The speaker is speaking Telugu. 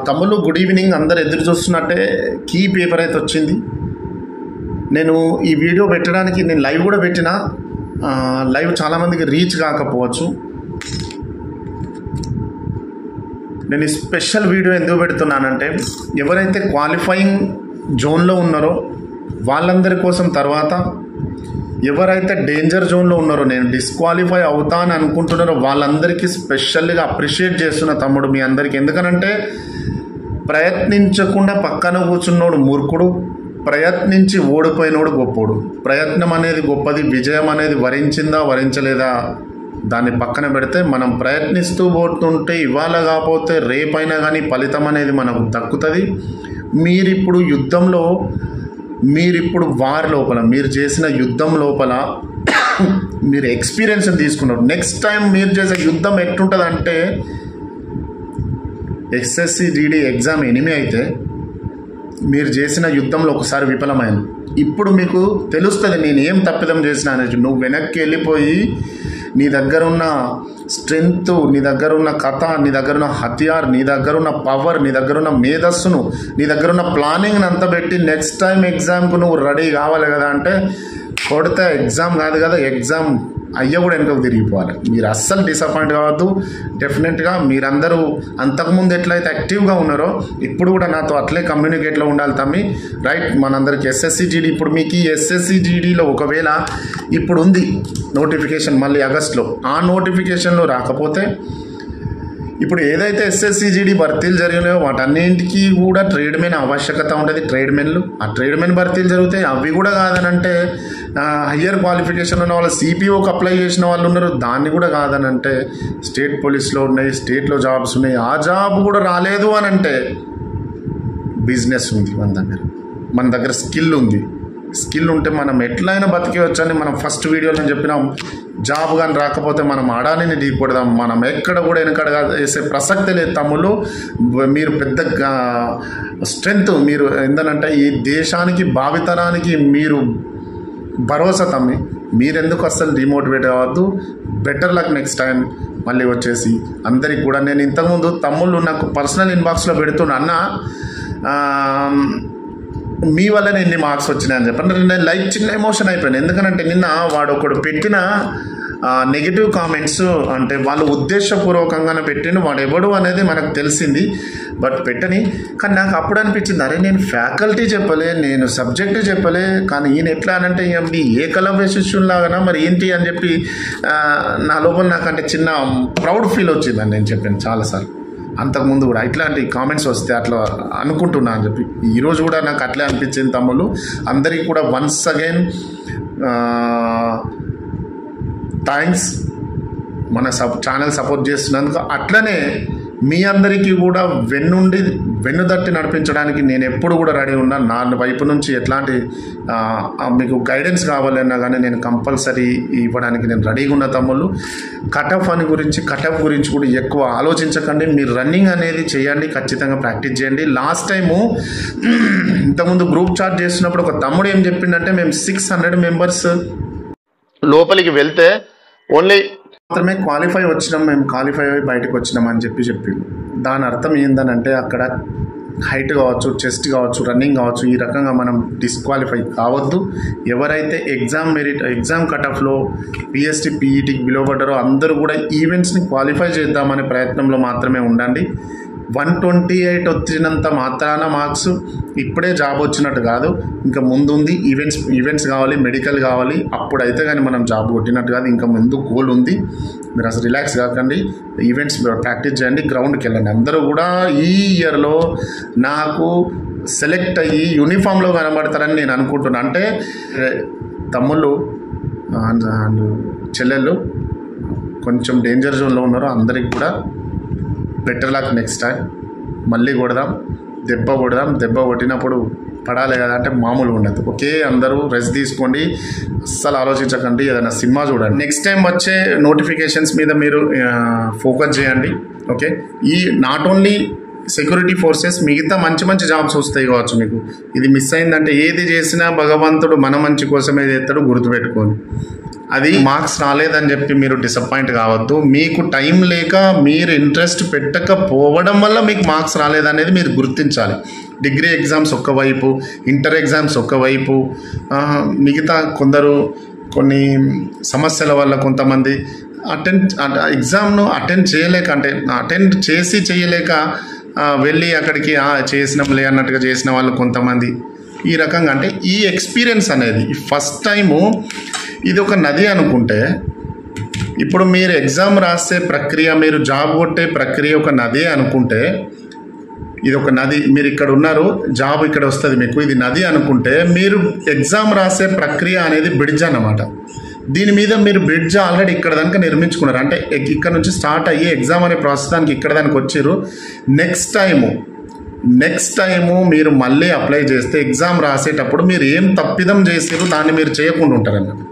తమ్ముళ్ళు గుడ్ ఈవినింగ్. అందరు ఎదురు చూస్తున్నట్టే కీ పేపర్ అయితే వచ్చింది. నేను ఈ వీడియో పెట్టడానికి నేను లైవ్ కూడా పెట్టిన, లైవ్ చాలామందికి రీచ్ కాకపోవచ్చు. నేను ఈ స్పెషల్ వీడియో ఎందుకు పెడుతున్నానంటే, ఎవరైతే క్వాలిఫైయింగ్ జోన్లో ఉన్నారో వాళ్ళందరి కోసం, తర్వాత ఎవరైతే డేంజర్ జోన్లో ఉన్నారో, నేను డిస్క్వాలిఫై అవుతా అని అనుకుంటున్నారో వాళ్ళందరికీ స్పెషల్గా అప్రిషియేట్ చేస్తున్న తమ్ముడు మీ అందరికీ. ఎందుకనంటే ప్రయత్నించకుండా పక్కన కూర్చున్నోడు మూర్ఖుడు, ప్రయత్నించి ఓడిపోయినోడు గొప్పోడు. ప్రయత్నం అనేది గొప్పది, విజయం అనేది వరించిందా వరించలేదా దాన్ని పక్కన పెడితే, మనం ప్రయత్నిస్తూ పోతుంటే ఇవాళ కాకపోతే రేపైనా కానీ ఫలితం అనేది మనకు దక్కుతుంది. మీరిప్పుడు యుద్ధంలో, మీరిప్పుడు వారి లోపల, మీరు చేసిన యుద్ధం లోపల మీరు ఎక్స్పీరియన్స్ తీసుకున్నారు. నెక్స్ట్ టైం మీరు చేసే యుద్ధం ఎట్లుంటుంది అంటే, ఎస్ఎస్సి జీడీ ఎగ్జామ్ ఎనిమి అయితే మీరు చేసిన యుద్ధంలో ఒకసారి విఫలమైంది. ఇప్పుడు మీకు తెలుస్తుంది నేను ఏం తప్పిదం చేసినా అనేది. నువ్వు వెనక్కి వెళ్ళిపోయి నీ దగ్గర ఉన్న స్ట్రెంగ్త్, నీ దగ్గర ఉన్న కథ, నీ దగ్గర ఉన్న హథియార్, నీ దగ్గర ఉన్న పవర్, నీ దగ్గర ఉన్న మేధస్సును, నీ దగ్గర ఉన్న ప్లానింగ్ని అంతా పెట్టి నెక్స్ట్ టైం ఎగ్జామ్కు నువ్వు రెడీ కావాలి కదా అంటే, కొడితే ఎగ్జామ్ కాదు కదా, ఎగ్జామ్ అయ్య కూడా వెనుకకు తిరిగిపోవాలి. మీరు అస్సలు డిసప్పాయింట్ కావద్దు. డెఫినెట్గా మీరందరూ అంతకుముందు ఎట్లయితే యాక్టివ్గా ఉన్నారో ఇప్పుడు కూడా నాతో అట్లే కమ్యూనికేట్లో ఉండాలి తమ్మి. రైట్, మనందరికి ఎస్ఎస్సి జీడీ, ఇప్పుడు మీకు ఈ ఎస్ఎస్సి జీడీలో ఒకవేళ ఇప్పుడు ఉంది నోటిఫికేషన్ మళ్ళీ ఆగస్ట్లో, ఆ నోటిఫికేషన్లో రాకపోతే ఇప్పుడు ఏదైతే ఎస్ఎస్సి జీడీ భర్తీలు జరిగినాయో వాటన్నింటికి కూడా ట్రేడ్మెన్ ఆవశ్యకత ఉంటుంది. ట్రేడ్మెన్లు, ఆ ట్రేడ్మెన్ భర్తీలు జరుగుతాయి. అవి కూడా కాదనంటే హయ్యర్ క్వాలిఫికేషన్ ఉన్న వాళ్ళు సిపిఓకి అప్లై చేసిన వాళ్ళు ఉన్నారు, దాన్ని కూడా కాదనంటే స్టేట్ పోలీస్లో ఉన్నాయి, స్టేట్లో జాబ్స్ ఉన్నాయి, ఆ జాబ్ కూడా రాలేదు అని అంటే బిజినెస్ ఉంది మన దగ్గర స్కిల్ ఉంది. స్కిల్ ఉంటే మనం ఎట్లయినా బతికేవచ్చు అని మనం ఫస్ట్ వీడియోలో చెప్పినాం. జాబ్ కానీ రాకపోతే మనం అడానిని ఢీకొడదాం, మనం ఎక్కడ కూడా వెనకడగా వేసే ప్రసక్తే లేదు తమ్ముళ్ళు. మీరు పెద్ద స్ట్రెంగ్త్, మీరు ఏంటంటే ఈ దేశానికి భావితరానికి మీరు భరోసా తమ్మి. మీరెందుకు అస్సలు డిమోటివేట్ అవ్వద్దు. Better luck next time. మళ్ళీ వచ్చేసి అందరికి కూడా నేను ఇంతకుముందు తమ్ముళ్ళు నాకు పర్సనల్ ఇన్బాక్స్లో పెడుతున్నా, అన్న మీ వల్లనే ఎన్ని మార్క్స్ వచ్చినాయని చెప్పండి. నేను లైక్ చిన్న ఎమోషన్ అయిపోయాను. ఎందుకంటే నిన్న వాడు ఒకడు పెట్టిన నెగిటివ్ కామెంట్స్, అంటే వాళ్ళు ఉద్దేశపూర్వకంగానే పెట్టిన వాడు ఎవడు అనేది మనకు తెలిసింది, బట్ పెట్టని. కానీ నాకు అప్పుడు అనిపించింది, అరే నేను ఫ్యాకల్టీ చెప్పలే, నేను సబ్జెక్ట్ చెప్పలే, కానీ ఈయన ఎట్లా అనంటే ఏకలవ్య శిష్యుల్లాగానా మరి ఏంటి అని చెప్పి నా లోపల నాకంటే చిన్న ప్రౌడ్ ఫీల్ వచ్చిందని నేను చెప్పాను చాలాసార్లు. అంతకుముందు కూడా ఇట్లాంటి కామెంట్స్ వస్తే అట్లా అనుకుంటున్నా అని చెప్పి ఈరోజు కూడా నాకు అట్లే అనిపించింది తమ్ముళ్ళు. అందరికీ కూడా వన్స్ అగైన్ థ్యాంక్స్ మన ఛానల్ సపోర్ట్ చేస్తున్నందుకు. అట్లనే మీ అందరికీ కూడా వెన్నుదట్టి నడిపించడానికి నేను ఎప్పుడు కూడా రెడీ ఉన్నాను. నా వైపు నుంచి ఎట్లాంటి మీకు గైడెన్స్ కావాలన్నా కానీ నేను కంపల్సరీ ఇవ్వడానికి నేను రెడీగా ఉన్న తమ్ముళ్ళు. కటఫ్ గురించి కూడా ఎక్కువ ఆలోచించకండి. మీరు రన్నింగ్ అనేది చేయండి, ఖచ్చితంగా ప్రాక్టీస్ చేయండి. లాస్ట్ టైము ఇంతకుముందు గ్రూప్ చాట్ చేస్తున్నప్పుడు ఒక తమ్ముడు ఏం చెప్పిందంటే, మేము 600 మెంబర్స్ లోపలికి వెళ్తే ఓన్లీ మాత్రమే క్వాలిఫై వచ్చినాం, మేము క్వాలిఫై అయ్యి బయటకు వచ్చినాం అని చెప్పిండు. దాని అర్థం ఏందనంటే, అక్కడ హైట్ కావచ్చు, చెస్ట్ కావచ్చు, రన్నింగ్ కావచ్చు, ఈ రకంగా మనం డిస్క్వాలిఫై కావద్దు. ఎవరైతే ఎగ్జామ్ కటఫ్లో పిఎస్టీ పీఈటీకి పిలువబడ్డారో అందరూ కూడా ఈవెంట్స్ని క్వాలిఫై చేద్దామనే ప్రయత్నంలో మాత్రమే ఉండండి. 128 వచ్చినంత మాత్రాన మార్క్స్ ఇప్పుడే జాబ్ వచ్చినట్టు కాదు, ఇంకా ముందు ఉంది. ఈవెంట్స్ కావాలి, మెడికల్ కావాలి, అప్పుడైతే కానీ మనం జాబ్ కొట్టినట్టు కాదు. ఇంకా ముందు గోల్ ఉంది. మీరు అసలు రిలాక్స్ కాకండి, ఈవెంట్స్ ప్రాక్టీస్ చేయండి, గ్రౌండ్కి వెళ్ళండి. అందరూ కూడా ఈ ఇయర్లో నాకు సెలెక్ట్ అయ్యి యూనిఫామ్లో కనబడతారని నేను అనుకుంటున్నాను. అంటే తమ్ముళ్ళు చెల్లెళ్ళు కొంచెం డేంజర్ జోన్లో ఉన్నారు, అందరికి కూడా బెటర్ లక్ నెక్స్ట్ టైం. మళ్ళీ దెబ్బ కొట్టినప్పుడు పడాలి కదా అంటే మామూలుగా ఉండదు. ఓకే, అందరూ రెస్ట్ తీసుకోండి, అస్సలు ఆలోచించకండి, ఏదైనా సినిమా చూడండి. నెక్స్ట్ టైం వచ్చే నోటిఫికేషన్స్ మీద మీరు ఫోకస్ చేయండి. ఓకే, ఈ నాట్ ఓన్లీ సెక్యూరిటీ ఫోర్సెస్ మిగతా మంచి మంచి జాబ్స్ వస్తాయి కావచ్చు మీకు. ఇది మిస్ అయిందంటే ఏది చేసినా భగవంతుడు మన మంచి కోసమే చేస్తాడు, గుర్తుపెట్టుకోండి. అది మార్క్స్ రాలేదని చెప్పి మీరు డిసప్పాయింట్ కావద్దు. మీకు టైం లేక మీరు ఇంట్రెస్ట్ పెట్టకపోవడం వల్ల మీకు మార్క్స్ రాలేదనేది మీరు గుర్తించాలి. డిగ్రీ ఎగ్జామ్స్ ఒక్కవైపు, ఇంటర్ ఎగ్జామ్స్ ఒక్కవైపు, మిగతా కొన్ని సమస్యల వల్ల కొంతమంది ఎగ్జామ్ను అటెండ్ చేయలేక, అంటే అటెండ్ చేసి చేయలేక వెళ్ళి అక్కడికి చేసినాంలే అన్నట్టుగా చేసిన వాళ్ళు కొంతమంది. ఈ రకంగా అంటే ఈ ఎక్స్పీరియన్స్ అనేది ఫస్ట్ టైము ఇది ఒక నది అనుకుంటే, ఇప్పుడు మీరు ఎగ్జామ్ రాసే ప్రక్రియ, మీరు జాబ్ కొట్టే ప్రక్రియ ఒక నది అనుకుంటే, ఇది ఒక నది, మీరు ఇక్కడ ఉన్నారు, జాబ్ ఇక్కడ వస్తుంది మీకు, ఇది నది అనుకుంటే, మీరు ఎగ్జామ్ రాసే ప్రక్రియ అనేది బ్రిడ్జ్ అన్నమాట. దీని మీద మీరు బ్రిడ్జ్ ఆల్రెడీ ఇక్కడ దానికి నిర్మించుకున్నారు. అంటే ఇక్కడ నుంచి స్టార్ట్ అయ్యి ఎగ్జామ్ అనే ప్రాసెస్ దానికి ఇక్కడ దానికి వచ్చారు. నెక్స్ట్ టైము మీరు మళ్ళీ అప్లై చేస్తే ఎగ్జామ్ రాసేటప్పుడు మీరు ఏం తప్పిదం చేసారు దాన్ని మీరు చేయకుండా ఉంటారన్నమాట.